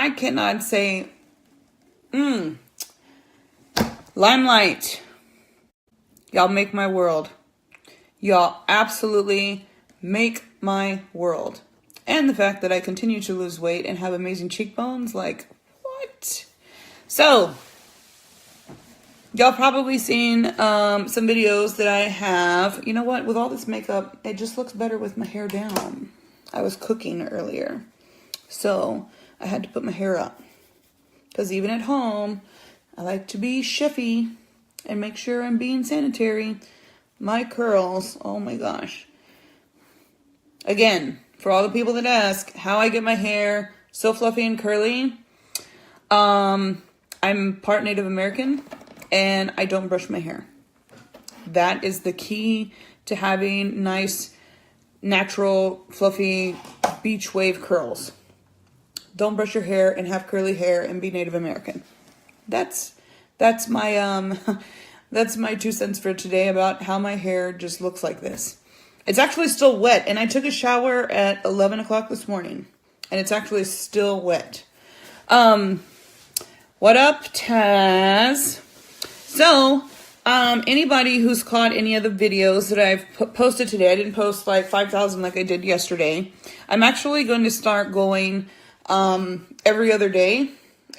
I cannot say, Limelight. Y'all make my world. Y'all absolutely make my world. And the fact that I continue to lose weight and have amazing cheekbones, like, what? So, y'all probably seen some videos that I have. You know what? With all this makeup, it just looks better with my hair down. I was cooking earlier, so I had to put my hair up. Because even at home, I like to be chefy and make sure I'm being sanitary. My curls, oh my gosh. Again, for all the people that ask how I get my hair so fluffy and curly, I'm part Native American and I don't brush my hair. That is the key to having nice, natural, fluffy beach wave curls. Don't brush your hair and have curly hair and be Native American. That's my that's my 2 cents for today about how my hair just looks like this. It's actually still wet, and I took a shower at 11 o'clock this morning, and it's actually still wet. What up, Taz? So, anybody who's caught any of the videos that I've posted today, I didn't post like 5,000 like I did yesterday. I'm actually going to start going every other day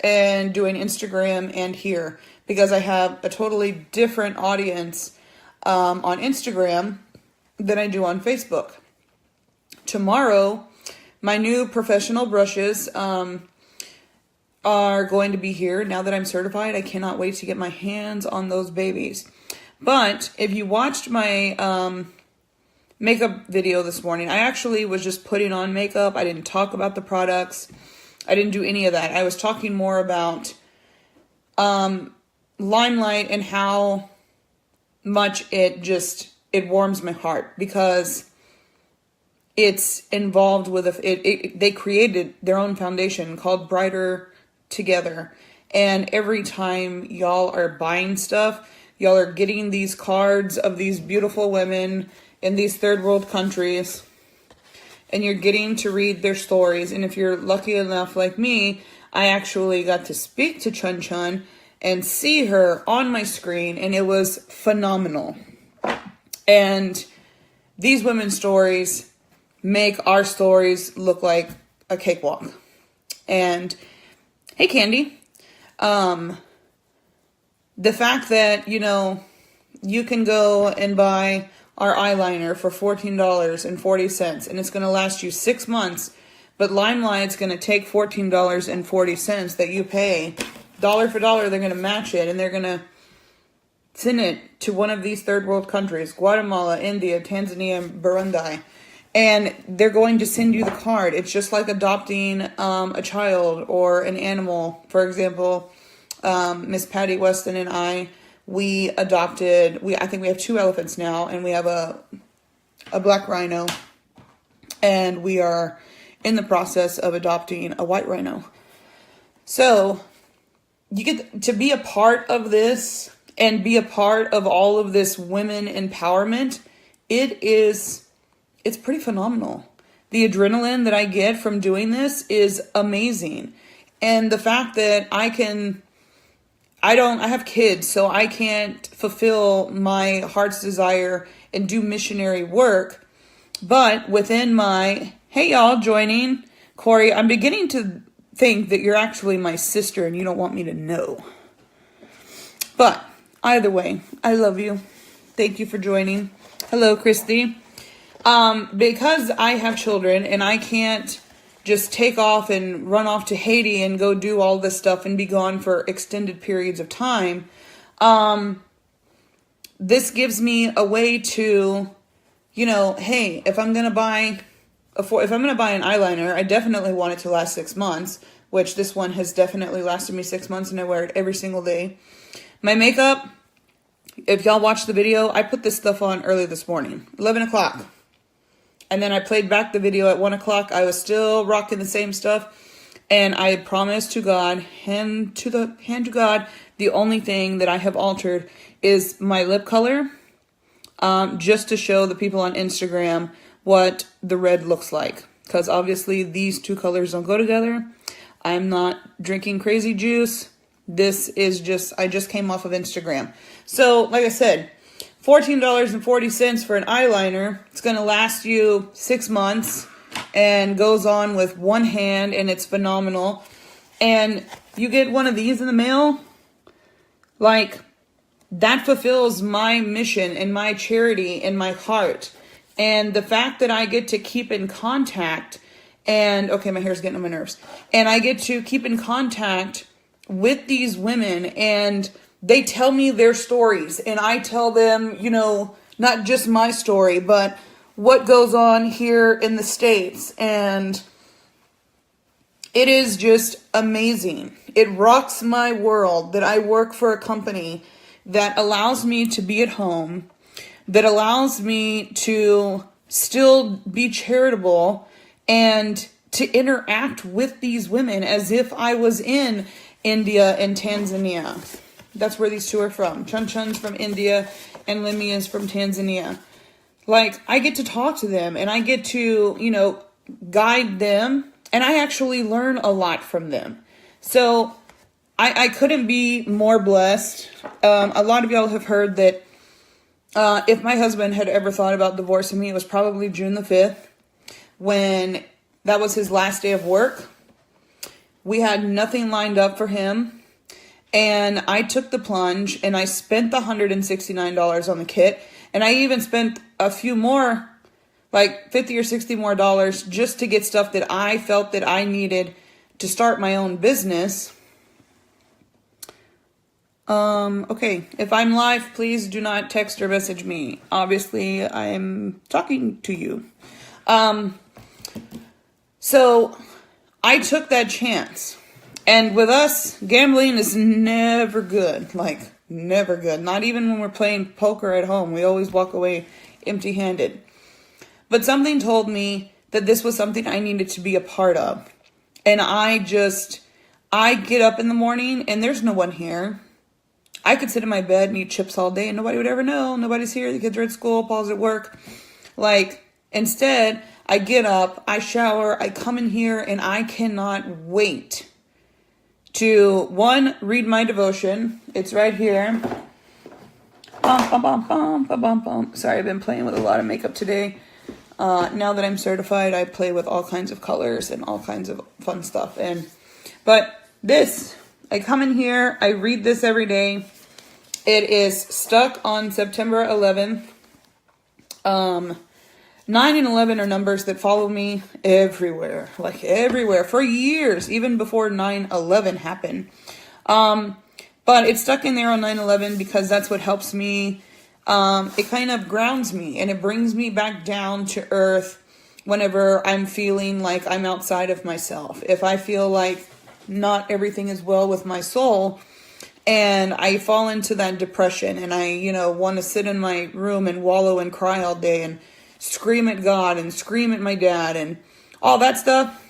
and doing Instagram and here, because I have a totally different audience on Instagram than I do on Facebook. Tomorrow, my new professional brushes are going to be here. Now that I'm certified, I cannot wait to get my hands on those babies. But if you watched my makeup video this morning, I actually was just putting on makeup. I didn't talk about the products. I didn't do any of that. I was talking more about Limelight and how much it warms my heart, because it's involved with they created their own foundation called Brighter Together. And every time y'all are buying stuff, y'all are getting these cards of these beautiful women in these third world countries, and you're getting to read their stories. And if you're lucky enough like me, I actually got to speak to Chun Chun and see her on my screen, and it was phenomenal. And these women's stories make our stories look like a cakewalk. And hey, Candy, the fact that, you can go and buy our eyeliner for $14.40 and it's going to last you 6 months, but Limelight's going to take $14.40 that you pay, dollar for dollar. They're going to match it, and they're going to send it to one of these third world countries, Guatemala, India, Tanzania, Burundi, and they're going to send you the card. It's just like adopting a child or an animal. For example, Miss Patty Weston and I think we have 2 elephants now, and we have a black rhino, and we are in the process of adopting a white rhino. So you get to be a part of this and be a part of all of this women empowerment. It's pretty phenomenal. The adrenaline that I get from doing this is amazing. And the fact that I have kids, so I can't fulfill my heart's desire and do missionary work. But within my, hey y'all joining, Corey, I'm beginning to think that you're actually my sister and you don't want me to know. But either way, I love you. Thank you for joining. Hello, Christy. Because I have children and I can't just take off and run off to Haiti and go do all this stuff and be gone for extended periods of time, this gives me a way to, hey, if I'm going to buy an eyeliner, I definitely want it to last 6 months, which this one has definitely lasted me 6 months, and I wear it every single day. My makeup, if y'all watched the video, I put this stuff on early this morning, 11 o'clock. And then I played back the video at 1 o'clock. I was still rocking the same stuff. And I promise to God, hand to God, the only thing that I have altered is my lip color. Just to show the people on Instagram what the red looks like. Because obviously these 2 colors don't go together. I'm not drinking crazy juice. This is just, I just came off of Instagram. So, like I said, $14.40 for an eyeliner. It's going to last you 6 months and goes on with one hand, and it's phenomenal. And you get one of these in the mail, like, that fulfills my mission and my charity in my heart. And the fact that I get to keep in contact and, okay, my hair's getting on my nerves. And I get to keep in contact with these women, and they tell me their stories, and I tell them, you know, not just my story, but what goes on here in the States. And it is just amazing. It rocks my world that I work for a company that allows me to be at home, that allows me to still be charitable and to interact with these women as if I was in India and Tanzania. That's where these two are from. Chun Chun's from India and Limmy is from Tanzania. Like, I get to talk to them and I get to, you know, guide them, and I actually learn a lot from them. So I couldn't be more blessed. A lot of y'all have heard that if my husband had ever thought about divorcing me, it was probably June the 5th when that was his last day of work. We had nothing lined up for him. And I took the plunge and I spent the $169 on the kit. And I even spent a few more, like $50 or $60 more dollars, just to get stuff that I felt that I needed to start my own business. Okay, if I'm live, please do not text or message me. Obviously, I'm talking to you. So I took that chance. And with us, gambling is never good. Like, never good. Not even when we're playing poker at home. We always walk away empty-handed. But something told me that this was something I needed to be a part of. And I get up in the morning and there's no one here. I could sit in my bed and eat chips all day and nobody would ever know. Nobody's here. The kids are at school. Paul's at work. Like, instead, I get up, I shower, I come in here, and I cannot wait to, one, read my devotion. It's right here. Bum, bum, bum, bum, bum, bum, bum. Sorry, I've been playing with a lot of makeup today. Now that I'm certified, I play with all kinds of colors and all kinds of fun stuff. But this, I come in here, I read this every day. It is stuck on September 11th. 9 and 11 are numbers that follow me everywhere, like everywhere, for years, even before 9/11 happened. But it's stuck in there on 9/11 because that's what helps me. It kind of grounds me and it brings me back down to earth whenever I'm feeling like I'm outside of myself. If I feel like not everything is well with my soul and I fall into that depression and I, want to sit in my room and wallow and cry all day and scream at God and scream at my dad and all that stuff.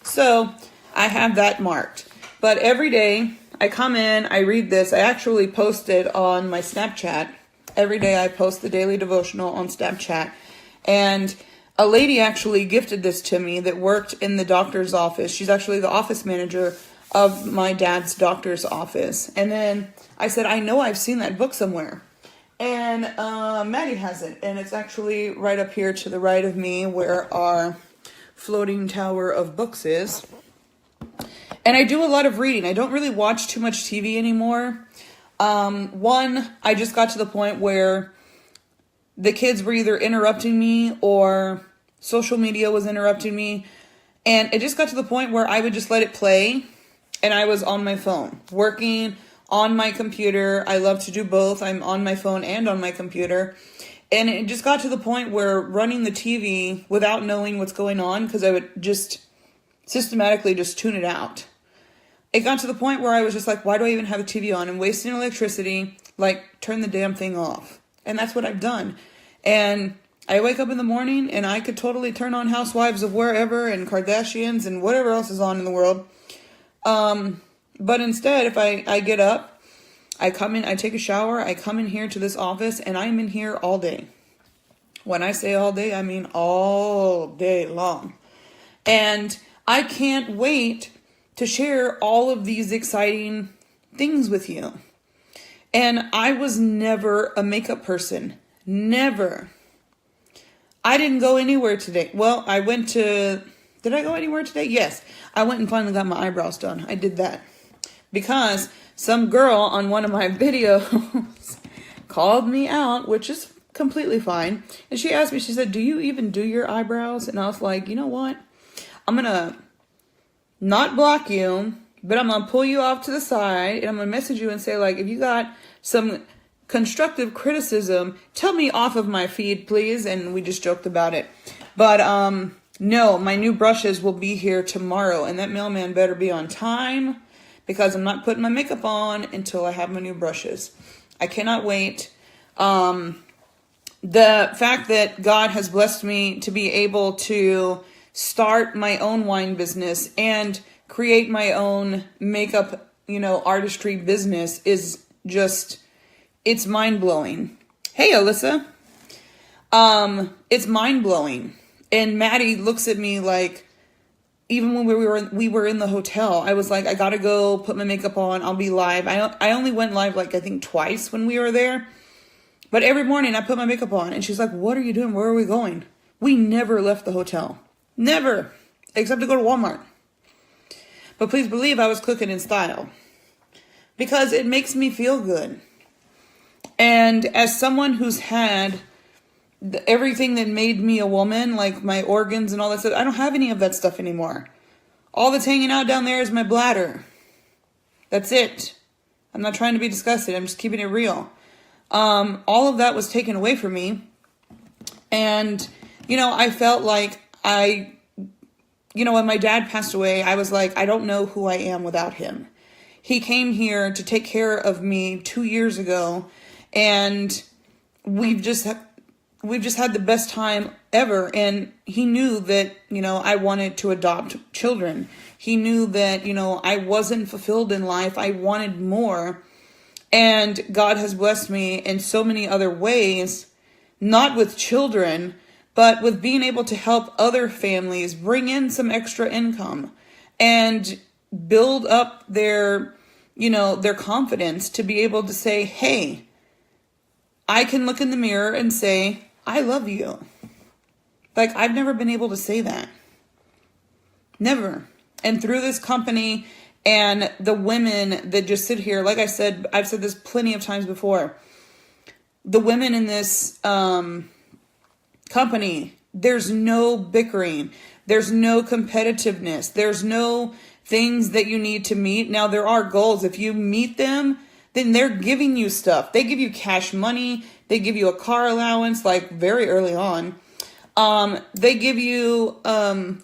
So I have that marked. But every day I come in, I read this. I actually post it on my Snapchat. Every day I post the daily devotional on Snapchat. And a lady actually gifted this to me that worked in the doctor's office. She's actually the office manager of my dad's doctor's office. And then I said, I know I've seen that book somewhere. And Maddie has it. And it's actually right up here to the right of me where our floating tower of books is. And I do a lot of reading. I don't really watch too much TV anymore. I just got to the point where the kids were either interrupting me or social media was interrupting me. And it just got to the point where I would just let it play. And I was on my phone, working on my computer. I love to do both. I'm on my phone and on my computer. And it just got to the point where running the TV without knowing what's going on, because I would just systematically just tune it out. It got to the point where I was just like, why do I even have a TV on? I'm wasting electricity. Like, turn the damn thing off. And that's what I've done. And I wake up in the morning and I could totally turn on Housewives of Wherever and Kardashians and whatever else is on in the world. But instead, if I get up, I come in, I take a shower, I come in here to this office, and I'm in here all day. When I say all day, I mean all day long. And I can't wait to to share all of these exciting things with you. And I was never a makeup person. Never. I didn't go anywhere today. Well, did I go anywhere today? Yes. I went and finally got my eyebrows done. I did that. Because some girl on one of my videos called me out, which is completely fine. And she asked me, she said, do you even do your eyebrows? And I was like, you know what? I'm going to not block you, but I'm going to pull you off to the side and I'm going to message you and say, like, if you got some constructive criticism, tell me off of my feed, please. And we just joked about it. But no, my new brushes will be here tomorrow, and that mailman better be on time because I'm not putting my makeup on until I have my new brushes. I cannot wait. The fact that God has blessed me to be able to start my own wine business and create my own makeup, artistry business is just, it's mind-blowing. Hey, Alyssa. It's mind-blowing. And Maddie looks at me like, even when we were in the hotel, I was like, I gotta go put my makeup on. I'll be live. I only went live I think twice when we were there. But every morning I put my makeup on and she's like, what are you doing? Where are we going? We never left the hotel. Never. Except to go to Walmart. But please believe I was cooking in style. Because it makes me feel good. And as someone who's had everything that made me a woman, like my organs and all that stuff, I don't have any of that stuff anymore. All that's hanging out down there is my bladder. That's it. I'm not trying to be disgusting. I'm just keeping it real. All of that was taken away from me. And, I felt like when my dad passed away, I was like, I don't know who I am without him. He came here to take care of me 2 years ago, and we've just had the best time ever. And he knew that, I wanted to adopt children. He knew that, I wasn't fulfilled in life. I wanted more. And God has blessed me in so many other ways, not with children, but with being able to help other families bring in some extra income and build up their confidence to be able to say, hey, I can look in the mirror and say, I love you. Like, I've never been able to say that. Never. And through this company and the women that just sit here, like I said, I've said this plenty of times before, the women in this company, there's no bickering. There's no competitiveness. There's no things that you need to meet. Now, there are goals. If you meet them, then they're giving you stuff. They give you cash money. They give you a car allowance, like very early on. They give you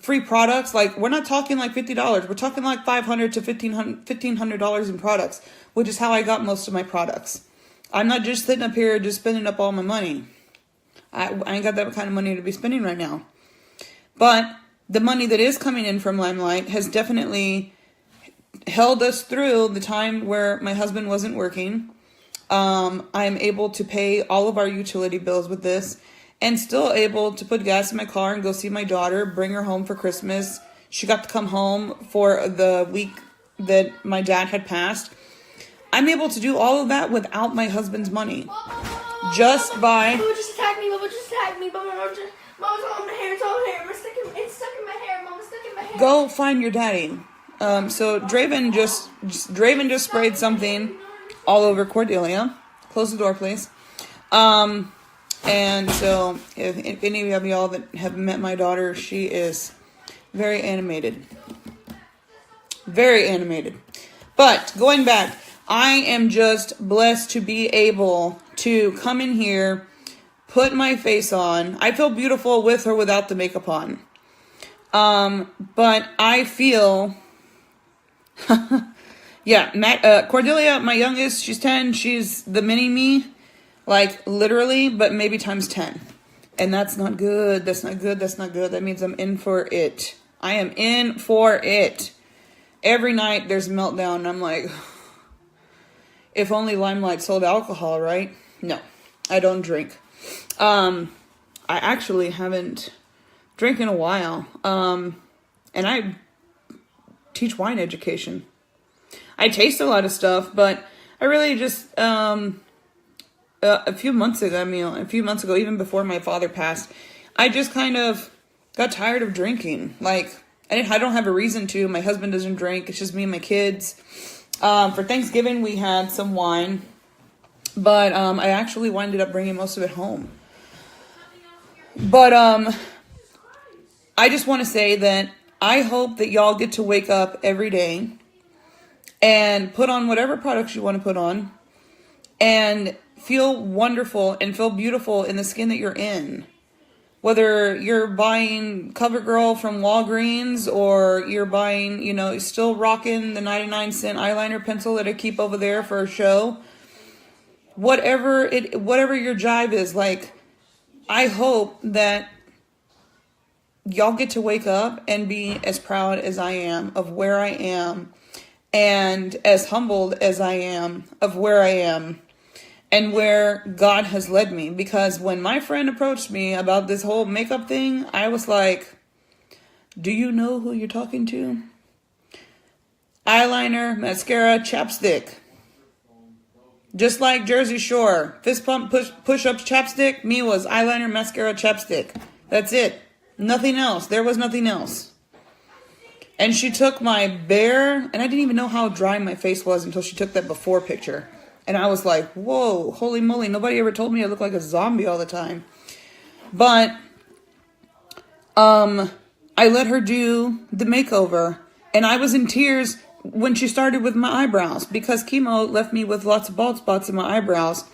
free products. Like, we're not talking like $50. We're talking like $500 to $1,500 in products, which is how I got most of my products. I'm not just sitting up here just spending up all my money. I ain't got that kind of money to be spending right now. But the money that is coming in from Limelight has definitely held us through the time where my husband wasn't working. I'm able to pay all of our utility bills with this and still able to put gas in my car and go see my daughter, bring her home for Christmas. She got to come home for the week that my dad had passed. I'm able to do all of that without my husband's money. Just by... Mama just attacked me. Mama's all in my hair. It's all hair. It's stuck in my hair. Mama's stuck in my hair. Go find your daddy. So Draven just sprayed something all over Cordelia. Close the door, please. And so if any of y'all that have met my daughter, she is very animated. Very animated. But going back, I am just blessed to be able to come in here, put my face on. I feel beautiful with or without the makeup on. But I feel... yeah, Cordelia, my youngest, she's 10. She's the mini me, like literally, but maybe times 10. And that's not good. That's not good. That's not good. That means I'm in for it. I am in for it. Every night there's a meltdown. And I'm like, if only Limelight sold alcohol, right? No, I don't drink. I actually haven't drank in a while. And I teach wine education. I taste a lot of stuff, but I really just, a few months ago, even before my father passed, I just kind of got tired of drinking. Like, I don't have a reason to. My husband doesn't drink. It's just me and my kids. For Thanksgiving, we had some wine, but I actually ended up bringing most of it home. But I just want to say that I hope that y'all get to wake up every day and put on whatever products you want to put on and feel wonderful and feel beautiful in the skin that you're in. Whether you're buying CoverGirl from Walgreens or you're buying, still rocking the 99-cent eyeliner pencil that I keep over there for a show. Whatever your jive is, like, I hope that y'all get to wake up and be as proud as I am of where I am and as humbled as I am of where I am and where God has led me. Because when my friend approached me about this whole makeup thing, I was like, do you know who you're talking to? Eyeliner, mascara, chapstick. Just like Jersey Shore. Fist pump, push-ups, chapstick. Me was eyeliner, mascara, chapstick. That's it. Nothing else. There was nothing else. And she took my bare, and I didn't even know how dry my face was until she took that before picture. And I was like, whoa, holy moly. Nobody ever told me I look like a zombie all the time. But I let her do the makeover. And I was in tears when she started with my eyebrows. Because chemo left me with lots of bald spots in my eyebrows.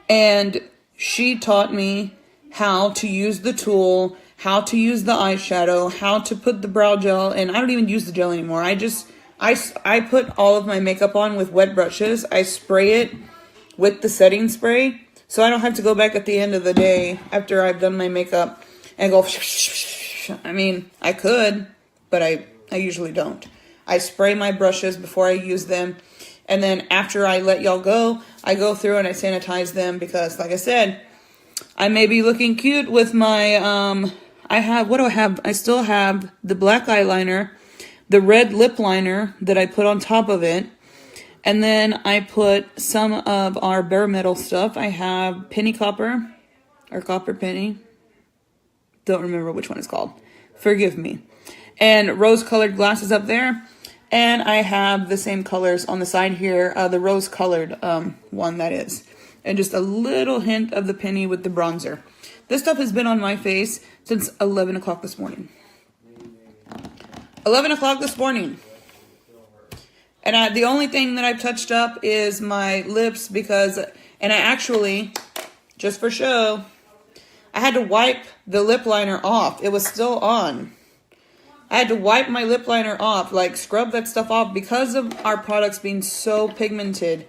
And she taught me how to use the tool, how to use the eyeshadow, how to put the brow gel. And I don't even use the gel anymore. I put all of my makeup on with wet brushes. I spray it with the setting spray. So I don't have to go back at the end of the day after I've done my makeup and go, I mean, I could, but I usually don't. I spray my brushes before I use them. And then after I let y'all go, I go through and I sanitize them because, like I said, I may be looking cute with my, I still have the black eyeliner, the red lip liner that I put on top of it. And then I put some of our bare metal stuff. I have penny copper or copper penny. Don't remember which one it's called. Forgive me. And rose colored glasses up there. And I have the same colors on the side here. The rose colored one that is. And just a little hint of the penny with the bronzer. This stuff has been on my face since 11 o'clock this morning. 11 o'clock this morning. And the only thing that I've touched up is my lips because, and I actually, just for show, I had to wipe the lip liner off. It was still on. I had to wipe my lip liner off, like scrub that stuff off because of our products being so pigmented.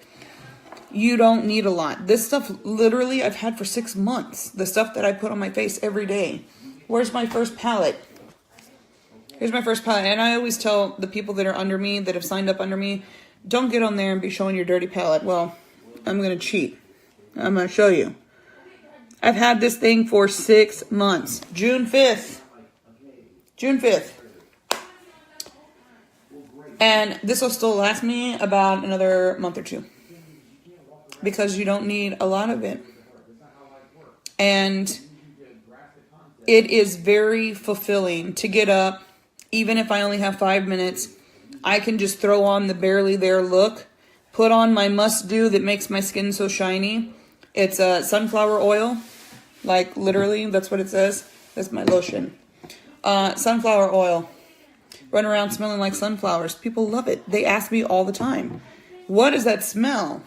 You don't need a lot. This stuff, literally, I've had for 6 months. The stuff that I put on my face every day. Where's my first palette? Here's my first palette. And I always tell the people that are under me, that have signed up under me, don't get on there and be showing your dirty palette. Well, I'm going to cheat. I'm going to show you. I've had this thing for 6 months. June 5th. June 5th. And this will still last me about another month or two. Because you don't need a lot of it. And it is very fulfilling to get up. Even if I only have 5 minutes, I can just throw on the barely there look. Put on my must do that makes my skin so shiny. It's sunflower oil. Like literally, that's what it says. That's my lotion. Sunflower oil. Run around smelling like sunflowers. People love it. They ask me all the time, what does that smell?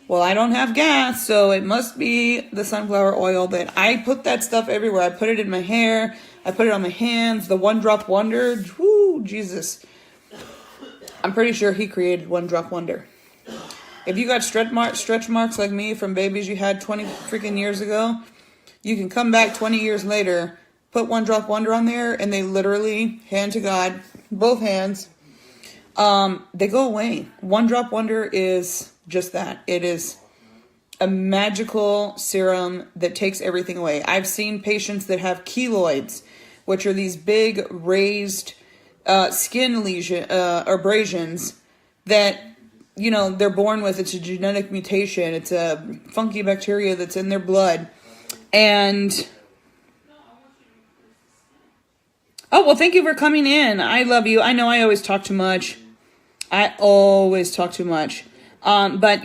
Well, I don't have gas, so it must be the sunflower oil that I put that stuff everywhere. I put it in my hair. I put it on my hands. The One Drop Wonder. Woo, Jesus. I'm pretty sure he created One Drop Wonder. If you got stretch marks like me from babies you had 20 freaking years ago, you can come back 20 years later, put One Drop Wonder on there, and they literally, hand to God, both hands, they go away. One Drop Wonder is just that. It is a magical serum that takes everything away. I've seen patients that have keloids, which are these big raised skin lesion or abrasions that, you know, they're born with. It's a genetic mutation. It's a funky bacteria that's in their blood. And oh, well, thank you for coming in. I love you. I know I always talk too much. But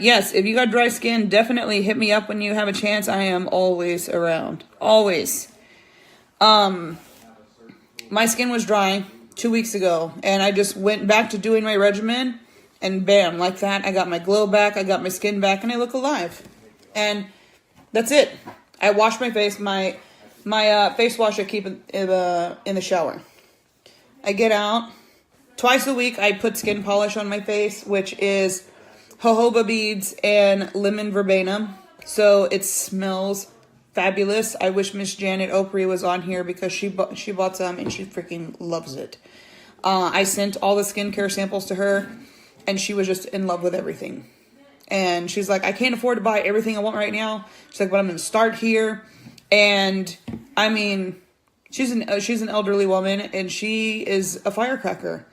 yes, if you got dry skin, definitely hit me up when you have a chance. I am always around. Always. My skin was dry 2 weeks ago, and I just went back to doing my regimen, and bam, like that, I got my glow back, I got my skin back, and I look alive. And that's it. I wash my face. My face wash I keep in the shower. I get out. Twice a week, I put skin polish on my face, which is jojoba beads and lemon verbena. So it smells fabulous. I wish Miss Janet Opry was on here because she bought some and she freaking loves it. I sent all the skincare samples to her, and she was just in love with everything. And she's like, I can't afford to buy everything I want right now. She's like, but I'm going to start here. And I mean, she's an elderly woman, and she is a firecracker.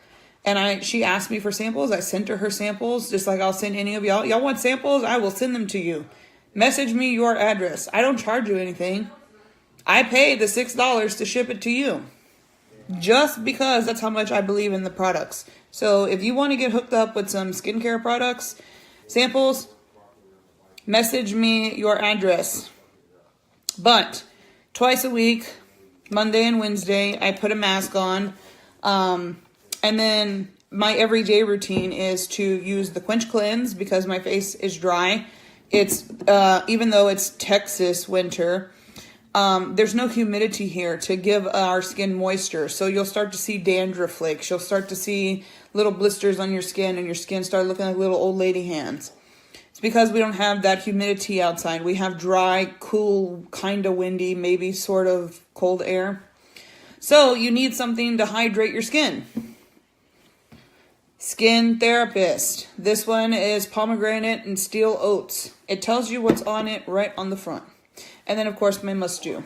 And she asked me for samples. I sent her samples, just like I'll send any of y'all. Y'all want samples? I will send them to you. Message me your address. I don't charge you anything. I pay the $6 to ship it to you. Just because that's how much I believe in the products. So if you want to get hooked up with some skincare products, samples, message me your address. But twice a week, Monday and Wednesday, I put a mask on. And then my everyday routine is to use the Quench Cleanse because my face is dry. It's even though it's Texas winter, there's no humidity here to give our skin moisture. So you'll start to see dandruff flakes. You'll start to see little blisters on your skin, and your skin start looking like little old lady hands. It's because we don't have that humidity outside. We have dry, cool, kind of windy, maybe sort of cold air. So you need something to hydrate your skin. Skin Therapist. This one is pomegranate and steel oats. It tells you what's on it right on the front. And then, of course, my Must Do.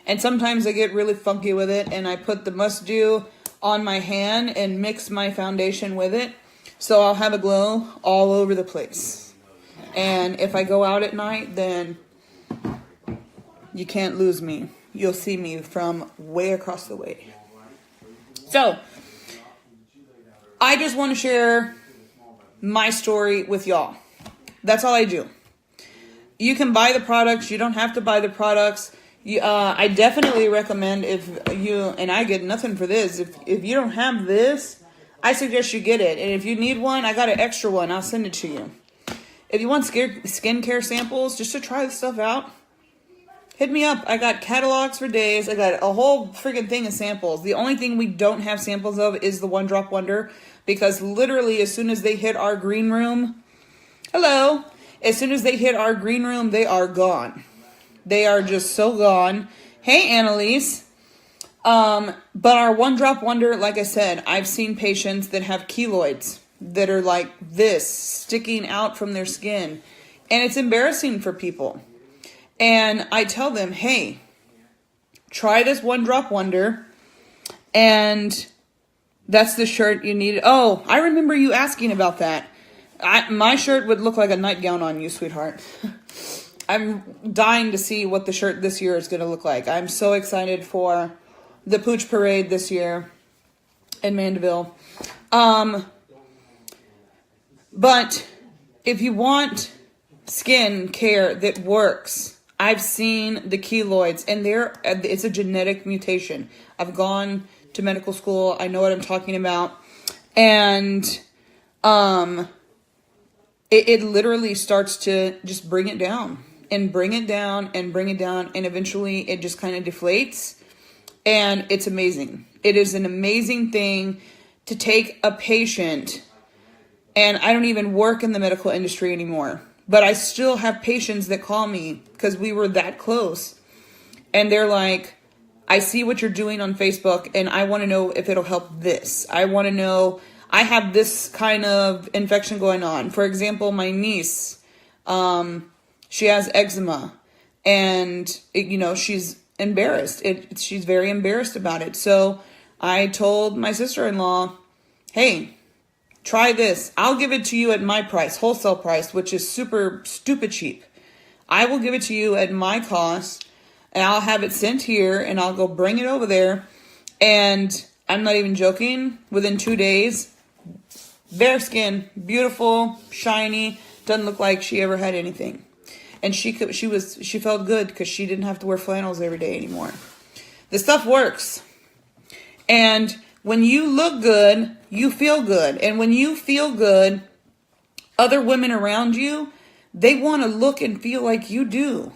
And sometimes I get really funky with it, and I put the Must Do on my hand and mix my foundation with it. So I'll have a glow all over the place. And if I go out at night, then you can't lose me. You'll see me from way across the way. So I just want to share my story with y'all. That's all I do. You can buy the products. You don't have to buy the products. I definitely recommend if you, and I get nothing for this, if you don't have this, I suggest you get it. And if you need one, I got an extra one. I'll send it to you. If you want skincare samples, just to try the stuff out, hit me up. I got catalogs for days. I got a whole freaking thing of samples. The only thing we don't have samples of is the One Drop Wonder, because literally as soon as they hit our green room, as soon as they hit our green room, they are gone. They are just so gone. Hey, Annalise. But our One Drop Wonder, like I said, I've seen patients that have keloids that are like this, sticking out from their skin. And it's embarrassing for people. And I tell them, hey, try this One Drop Wonder. And that's the shirt you need. Oh, I remember you asking about that. My shirt would look like a nightgown on you, sweetheart. I'm dying to see what the shirt this year is going to look like. I'm so excited for the Pooch Parade this year in Mandeville. But if you want skin care that works, I've seen the keloids, and it's a genetic mutation. I've gone to medical school. I know what I'm talking about. And it literally starts to just bring it down and bring it down and bring it down. And eventually it just kind of deflates. And it's amazing. It is an amazing thing to take a patient. And I don't even work in the medical industry anymore. But I still have patients that call me because we were that close. And they're like, I see what you're doing on Facebook, and I want to know if it'll help this. I want to know, I have this kind of infection going on. For example, my niece, she has eczema, and she's embarrassed. She's very embarrassed about it. So I told my sister-in-law, hey, try this. I'll give it to you at my price, wholesale price, which is super stupid cheap. I will give it to you at my cost, and I'll have it sent here, and I'll go bring it over there. And I'm not even joking. Within 2 days, bare skin, beautiful, shiny, doesn't look like she ever had anything. And she felt good because she didn't have to wear flannels every day anymore. The stuff works. And when you look good, you feel good. And when you feel good, other women around you, they want to look and feel like you do.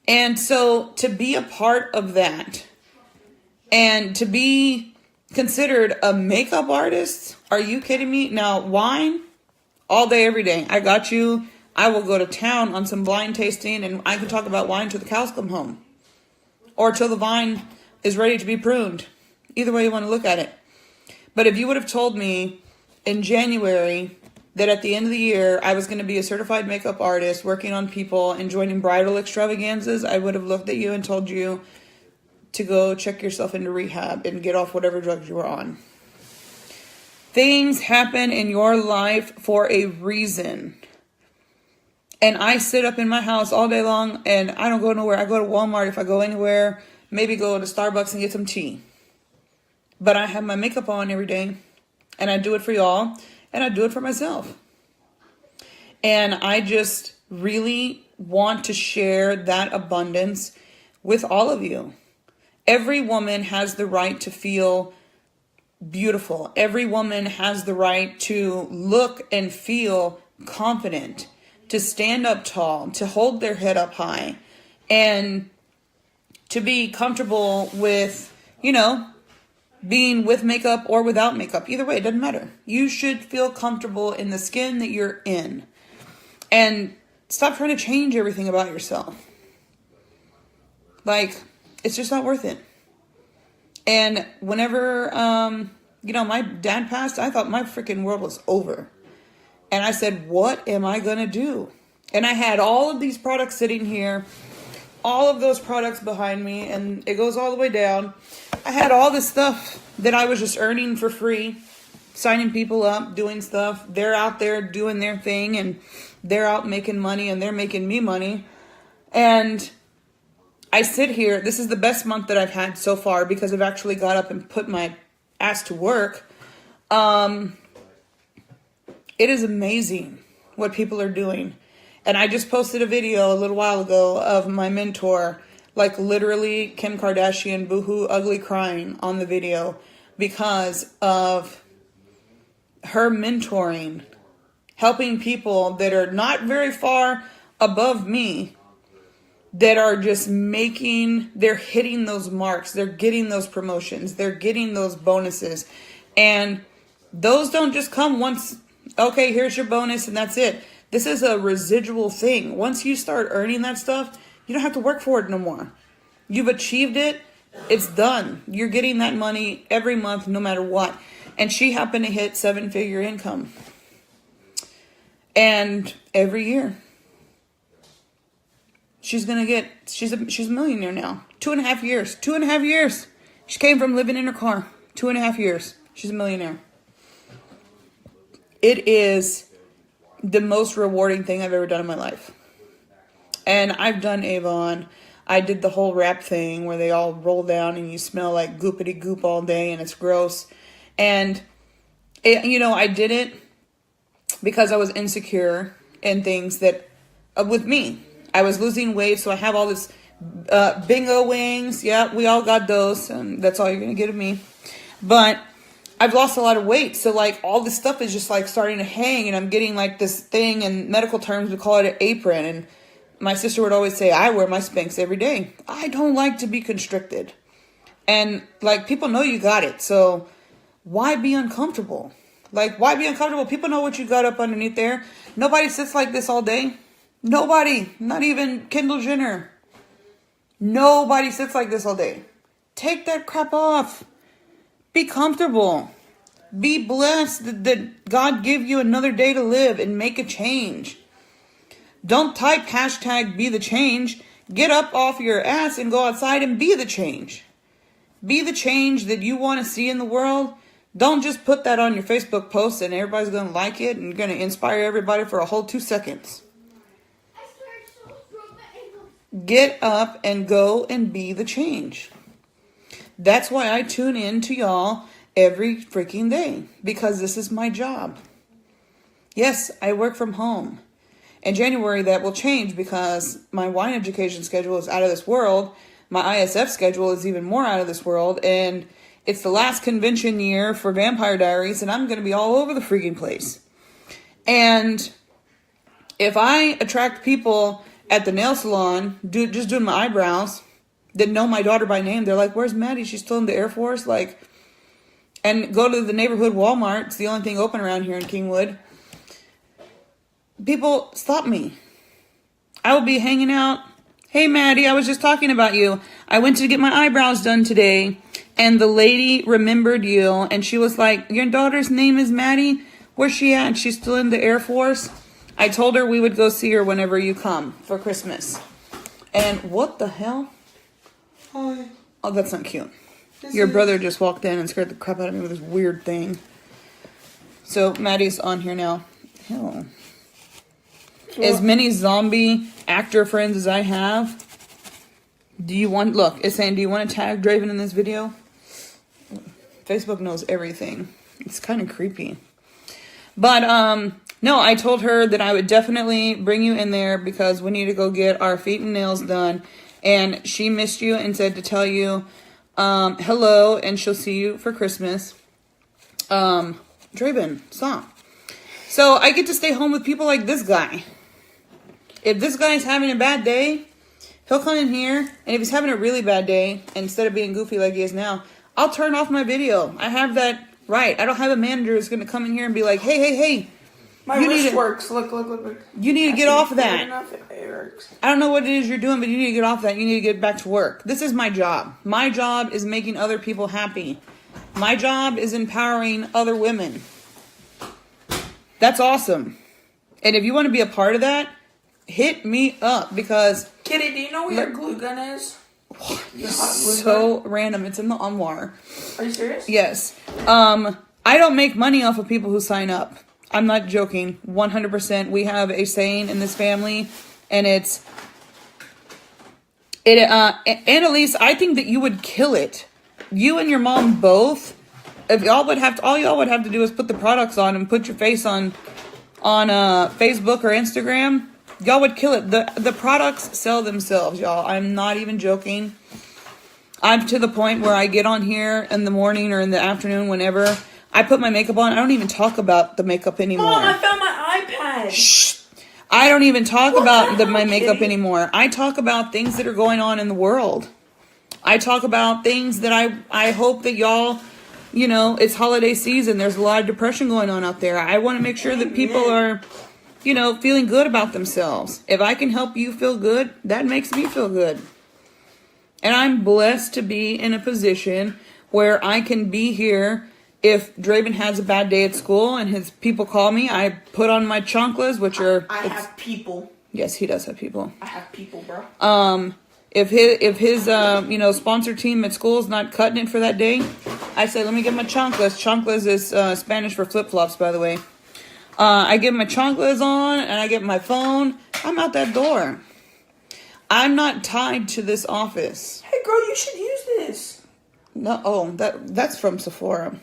And so to be a part of that and to be considered a makeup artist, are you kidding me? Now, wine, all day, every day. I got you. I will go to town on some blind tasting and I can talk about wine till the cows come home. Or till the vine is ready to be pruned. Either way you want to look at it. But if you would have told me in January that at the end of the year I was going to be a certified makeup artist working on people and joining bridal extravaganzas, I would have looked at you and told you to go check yourself into rehab and get off whatever drugs you were on. Things happen in your life for a reason. And I sit up in my house all day long and I don't go nowhere. I go to Walmart if I go anywhere, maybe go to Starbucks and get some tea. But I have my makeup on every day and I do it for y'all and I do it for myself. And I just really want to share that abundance with all of you. Every woman has the right to feel beautiful. Every woman has the right to look and feel confident, to stand up tall, to hold their head up high, and to be comfortable with, being with makeup or without makeup. Either way, it doesn't matter. You should feel comfortable in the skin that you're in. And stop trying to change everything about yourself. It's just not worth it. And whenever, my dad passed, I thought my freaking world was over. And I said, what am I going to do? And I had all of these products sitting here, all of those products behind me, and it goes all the way down. I had all this stuff that I was just earning for free, signing people up, doing stuff. They're out there doing their thing, and they're out making money, and they're making me money. And I sit here. This is the best month that I've had so far because I've actually got up and put my ass to work. It is amazing what people are doing. And I just posted a video a little while ago of my mentor, literally Kim Kardashian, boohoo, ugly crying on the video because of her mentoring, helping people that are not very far above me, that are just they're hitting those marks, they're getting those promotions, they're getting those bonuses. And those don't just come once, okay, here's your bonus and that's it. This is a residual thing. Once you start earning that stuff, you don't have to work for it no more. You've achieved it. It's done. You're getting that money every month, no matter what. And she happened to hit 7-figure income. And every year, she's a millionaire now. 2.5 years. 2.5 years. She came from living in her car. 2.5 years. She's a millionaire. It is the most rewarding thing I've ever done in my life. And I've done Avon. I did the whole wrap thing where they all roll down and you smell like goopity goop all day and it's gross. And, I did it because I was insecure in things that, with me, I was losing weight. So I have all this bingo wings. Yeah, we all got those. And that's all you're going to get of me. But I've lost a lot of weight. So all this stuff is just starting to hang and I'm getting this thing, in medical terms, we call it an apron. And my sister would always say, I wear my Spanx every day. I don't like to be constricted. And people know you got it. So why be uncomfortable? Why be uncomfortable? People know what you got up underneath there. Nobody sits like this all day. Nobody, not even Kendall Jenner. Nobody sits like this all day. Take that crap off. Be comfortable. Be blessed that God give you another day to live and make a change. Don't type hashtag be the change. Get up off your ass and go outside and be the change. Be the change that you want to see in the world. Don't just put that on your Facebook post and everybody's going to like it and going to inspire everybody for a whole 2 seconds. Get up and go and be the change. That's why I tune in to y'all every freaking day, because this is my job. Yes, I work from home. In January, that will change because my wine education schedule is out of this world. My ISF schedule is even more out of this world. And it's the last convention year for Vampire Diaries, and I'm going to be all over the freaking place. And if I attract people at the nail salon, just doing my eyebrows, that know my daughter by name, they're like, where's Maddie? She's still in the Air Force? Like, and go to the neighborhood Walmart. It's the only thing open around here in Kingwood. People stop me. I will be hanging out. Hey, Maddie, I was just talking about you. I went to get my eyebrows done today, and the lady remembered you, and she was like, your daughter's name is Maddie? Where's she at? And she's still in the Air Force? I told her we would go see her whenever you come for Christmas. And what the hell? Hi. Oh, that's not cute. Your brother just walked in and scared the crap out of me with this weird thing. So, Maddie's on here now. Hell. As many zombie actor friends as I have, it's saying, do you want to tag Draven in this video? Facebook knows everything. It's kind of creepy. But, no, I told her that I would definitely bring you in there because we need to go get our feet and nails done. And she missed you and said to tell you hello, and she'll see you for Christmas. Draven, stop. So I get to stay home with people like this guy. If this guy's having a bad day, he'll come in here, and if he's having a really bad day, instead of being goofy like he is now, I'll turn off my video. I have that right. I don't have a manager who's going to come in here and be like, hey. My wrist works. Look. You need to get off of that. It works. I don't know what it is you're doing, but you need to get off that. You need to get back to work. This is my job. My job is making other people happy. My job is empowering other women. That's awesome. And if you want to be a part of that, hit me up because... Kitty, do you know where your glue gun is? So random. It's in the armoire. Are you serious? Yes. I don't make money off of people who sign up. I'm not joking. 100%. We have a saying in this family, and Annalise, I think that you would kill it. You and your mom both. If all y'all would have to do is put the products on and put your face on Facebook or Instagram. Y'all would kill it. The products sell themselves, y'all. I'm not even joking. I'm to the point where I get on here in the morning or in the afternoon, whenever I put my makeup on. I don't even talk about the makeup anymore. Mom, I found my iPad. Shh. I don't even talk about my makeup anymore. I talk about things that are going on in the world. I talk about things that I hope that y'all, it's holiday season. There's a lot of depression going on out there. I want to make sure that people are, feeling good about themselves. If I can help you feel good, that makes me feel good. And I'm blessed to be in a position where I can be here. If Draven has a bad day at school and his people call me, I put on my chanclas, which are... I have people. Yes, he does have people. I have people, bro. If his sponsor team at school is not cutting it for that day, I say, let me get my chanclas. Chanclas is Spanish for flip-flops, by the way. I get my chanclas on and I get my phone. I'm out that door. I'm not tied to this office. Hey, girl, you should use this. No, that's from Sephora.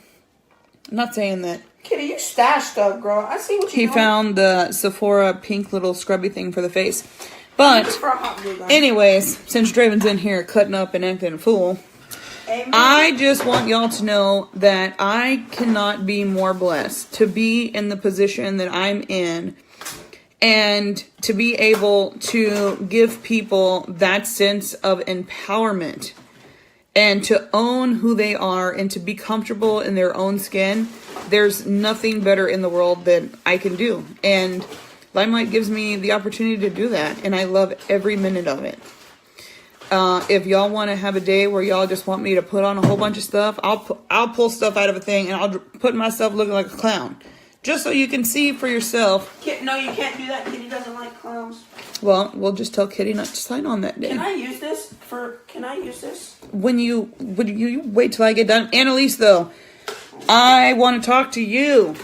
I'm not saying that. Kitty, you stashed stuff, girl. I see what you He found the Sephora pink little scrubby thing for the face. But, anyways, since Draven's in here cutting up and acting a fool, amen. I just want y'all to know that I cannot be more blessed to be in the position that I'm in and to be able to give people that sense of empowerment and to own who they are and to be comfortable in their own skin. There's nothing better in the world that I can do. And Limelight gives me the opportunity to do that. And I love every minute of it. If y'all want to have a day where y'all just want me to put on a whole bunch of stuff, I'll pull stuff out of a thing and I'll put myself looking like a clown. Just so you can see for yourself. No, you can't do that. Kitty doesn't like clowns. Well, we'll just tell Kitty not to sign on that day. Can I use this? When you wait till I get done. Annalise, though, I want to talk to you.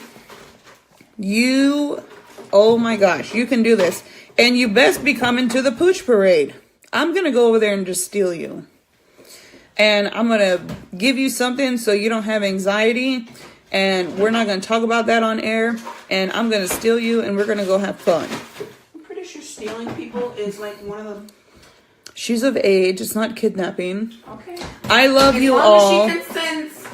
Oh my gosh, you can do this. And you best be coming to the Pooch Parade. I'm going to go over there and just steal you. And I'm going to give you something so you don't have anxiety. And we're not going to talk about that on air. And I'm going to steal you and we're going to go have fun. I'm pretty sure stealing people is like one of the... She's of age. It's not kidnapping. Okay. I love you all. As long as she consents.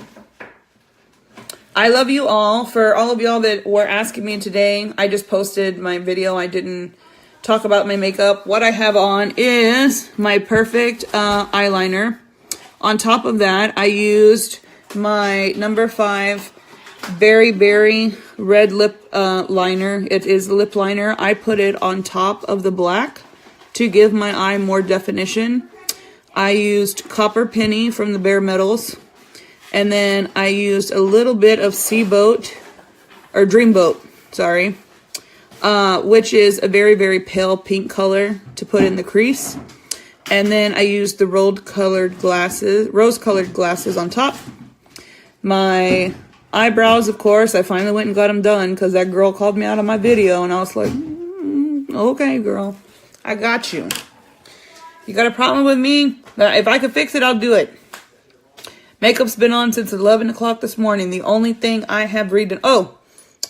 I love you all. For all of y'all that were asking me today, I just posted my video. I didn't talk about my makeup. What I have on is my perfect eyeliner. On top of that, I used my number 5 Berry Berry red lip liner. It is lip liner. I put it on top of the black to give my eye more definition. I used Copper Penny from the Bare Metals. And then I used a little bit of Dreamboat, sorry. Which is a very, very pale pink color to put in the crease. And then I used the rose-colored glasses on top. My eyebrows, of course, I finally went and got them done because that girl called me out on my video. And I was like, okay, girl, I got you. You got a problem with me? If I could fix it, I'll do it. Makeup's been on since 11 o'clock this morning. The only thing I have redone. Oh,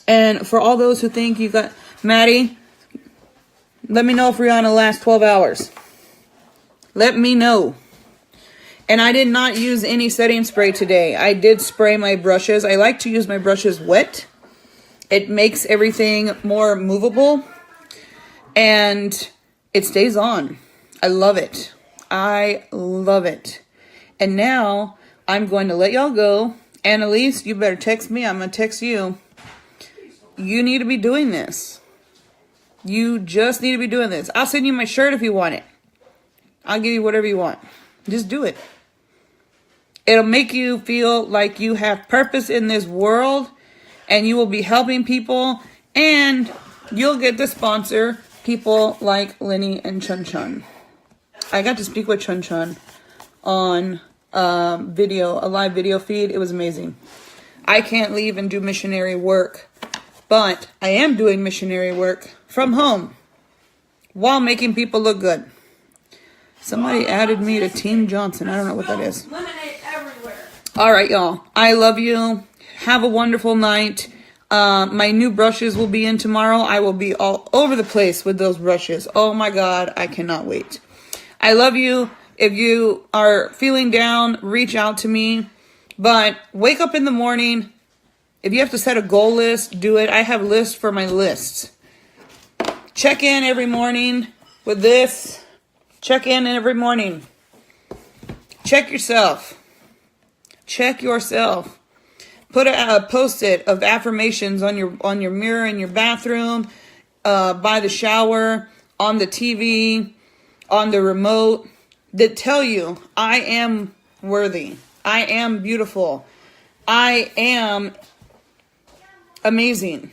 and for all those who think you got... Maddie, let me know if Rihanna lasts 12 hours. Let me know. And I did not use any setting spray today. I did spray my brushes. I like to use my brushes wet. It makes everything more movable. And it stays on. I love it. I love it. And now I'm going to let y'all go. Annalise, you better text me. I'm going to text you. You need to be doing this. You just need to be doing this. I'll send you my shirt if you want it. I'll give you whatever you want. Just do it. It'll make you feel like you have purpose in this world. And you will be helping people. And you'll get to sponsor people like Lenny and Chun Chun. I got to speak with Chun Chun on a live video feed. It was amazing. I can't leave and do missionary work, but I am doing missionary work from home while making people look good. Somebody added me to Team Johnson. I don't know what that is. Lemonade everywhere. All right, y'all. I love you. Have a wonderful night. My new brushes will be in tomorrow. I will be all over the place with those brushes. Oh my God, I cannot wait. I love you. If you are feeling down, reach out to me. But wake up in the morning. If you have to set a goal list, do it. I have lists for my lists. Check in every morning with this. Check in every morning. Check yourself. Check yourself. Put a post-it of affirmations on your mirror in your bathroom, by the shower, on the TV, on the remote, that tell you, I am worthy. I am beautiful. I am amazing.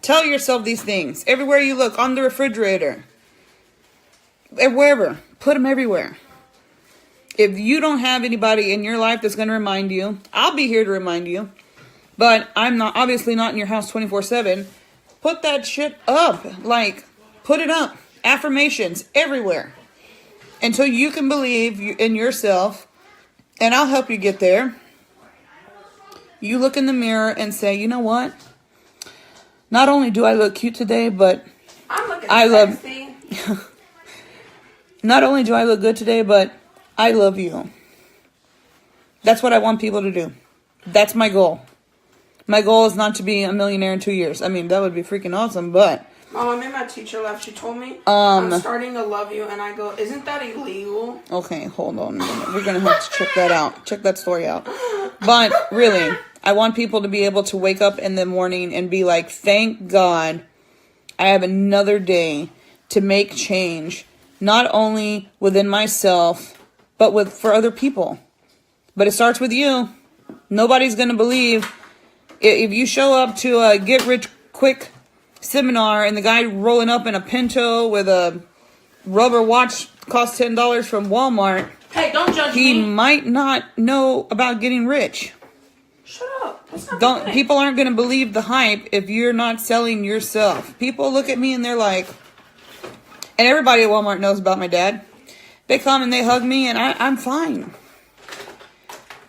Tell yourself these things. Everywhere you look, on the refrigerator, wherever, put them everywhere. If you don't have anybody in your life that's going to remind you, I'll be here to remind you. But I'm not, obviously not in your house 24/7. Put that shit up. Like, put it up. Affirmations everywhere. Until you can believe in yourself. And I'll help you get there. You look in the mirror and say, you know what? Not only do I look cute today, but not only do I look good today, but I love you. That's what I want people to do. That's my goal. My goal is not to be a millionaire in 2 years. I mean, that would be freaking awesome, but... Mom, I made my teacher laugh. She told me, I'm starting to love you, and I go, isn't that illegal? Okay, hold on a minute. We're going to have to check that out. Check that story out. But, really, I want people to be able to wake up in the morning and be like, thank God I have another day to make change, not only within myself, but for other people. But it starts with you. Nobody's going to believe. If you show up to a get-rich-quick seminar, and the guy rolling up in a Pinto with a rubber watch cost $10 from Walmart. Hey, don't judge He me. might not know about getting rich. Shut up. That's not Don't the thing. people aren't going to believe the hype if you're not selling yourself. People look at me and they're like, and everybody at Walmart knows about my dad. They come and they hug me, and I'm fine.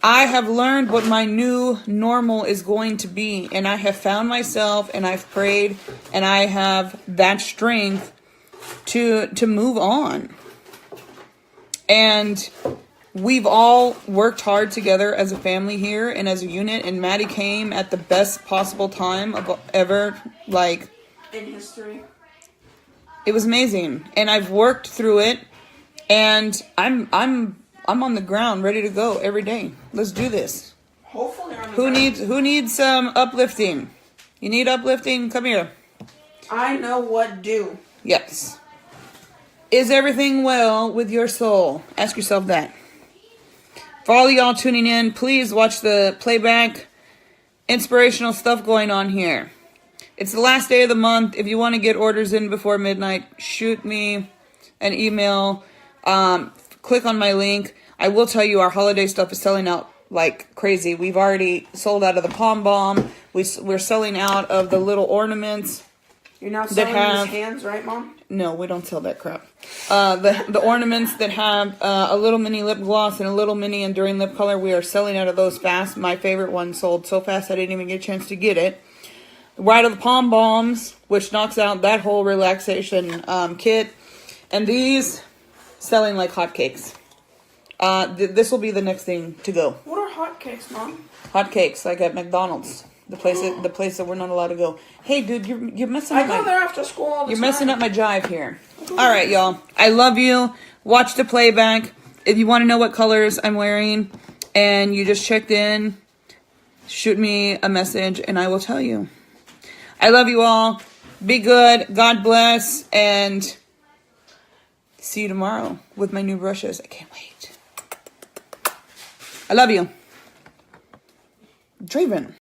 I have learned what my new normal is going to be, and I have found myself, and I've prayed, and I have that strength to move on. And we've all worked hard together as a family here and as a unit, and Maddie came at the best possible time of ever, like, In history. it was amazing. And I've worked through it, and I'm on the ground ready to go every day. Let's do this. Hopefully I'm Who needs some uplifting? You need uplifting? Come here. I know what do. Yes. Is everything well with your soul? Ask yourself that. For all of y'all tuning in, please watch the playback. Inspirational stuff going on here. It's the last day of the month. If you want to get orders in before midnight, shoot me an email. Click on my link. I will tell you our holiday stuff is selling out like crazy. We've already sold out of the pom bomb. We're selling out of the little ornaments. You're now That selling have- these hands, right, Mom? No, we don't sell that crap. The ornaments that have a little mini lip gloss and a little mini enduring lip color, we are selling out of those fast. My favorite one sold so fast I didn't even get a chance to get it. Right of the pom bombs, which knocks out that whole relaxation kit. And these selling like hotcakes. This will be the next thing to go. What are hotcakes, Mom? Hotcakes, like at McDonald's. The place that we're not allowed to go. Hey, dude, you're messing I up go my... there after school all the You're time. messing up my jive here. All right, y'all. I love you. Watch the playback. If you want to know what colors I'm wearing and you just checked in, shoot me a message and I will tell you. I love you all. Be good. God bless. And see you tomorrow with my new brushes. I can't wait. I love you. Draven.